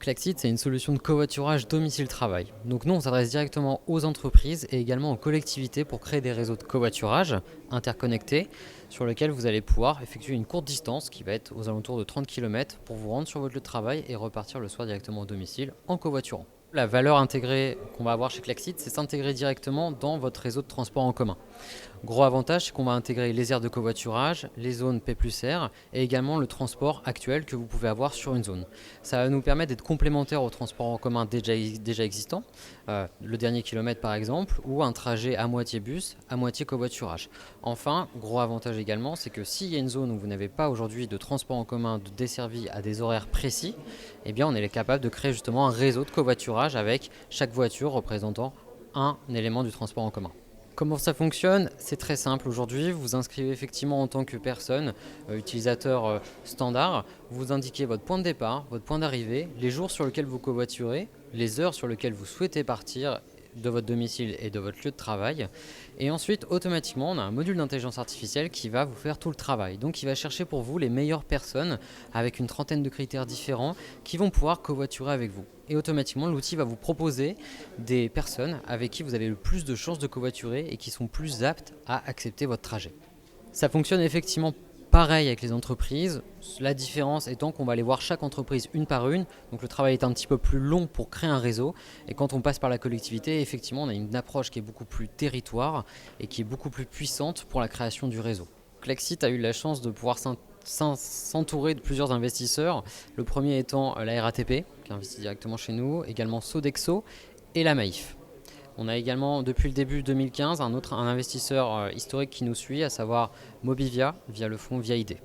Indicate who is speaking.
Speaker 1: Klaxit, c'est une solution de covoiturage domicile-travail. Donc nous, on s'adresse directement aux entreprises et également aux collectivités pour créer des réseaux de covoiturage interconnectés sur lesquels vous allez pouvoir effectuer une courte distance qui va être aux alentours de 30 km pour vous rendre sur votre lieu de travail et repartir le soir directement au domicile en covoiturant. La valeur intégrée qu'on va avoir chez Klaxit, c'est s'intégrer directement dans votre réseau de transport en commun. Gros avantage, c'est qu'on va intégrer les aires de covoiturage, les zones P+R et également le transport actuel que vous pouvez avoir sur une zone. Ça va nous permettre d'être complémentaires au transport en commun déjà existant, le dernier kilomètre par exemple, ou un trajet à moitié bus, à moitié covoiturage. Enfin, gros avantage également, c'est que s'il y a une zone où vous n'avez pas aujourd'hui de transport en commun desservi à des horaires précis, eh bien on est capable de créer justement un réseau de covoiturage avec chaque voiture représentant un élément du transport en commun. Comment ça fonctionne? C'est très simple. Aujourd'hui, vous vous inscrivez effectivement en tant que personne, utilisateur standard. Vous indiquez votre point de départ, votre point d'arrivée, les jours sur lesquels vous covoiturez, les heures sur lesquelles vous souhaitez partir de votre domicile et de votre lieu de travail. Et ensuite, automatiquement, on a un module d'intelligence artificielle qui va vous faire tout le travail. Donc, il va chercher pour vous les meilleures personnes avec une trentaine de critères différents qui vont pouvoir covoiturer avec vous. Et automatiquement, l'outil va vous proposer des personnes avec qui vous avez le plus de chances de covoiturer et qui sont plus aptes à accepter votre trajet. Ça fonctionne effectivement pareil avec les entreprises, la différence étant qu'on va aller voir chaque entreprise une par une, donc le travail est un petit peu plus long pour créer un réseau, et quand on passe par la collectivité, effectivement on a une approche qui est beaucoup plus territoire et qui est beaucoup plus puissante pour la création du réseau. Klaxit a eu la chance de pouvoir s'entourer de plusieurs investisseurs, le premier étant la RATP, qui investit directement chez nous, également Sodexo et la Maïf. On a également, depuis le début 2015, un investisseur historique qui nous suit, à savoir Mobivia, via le fonds Via ID.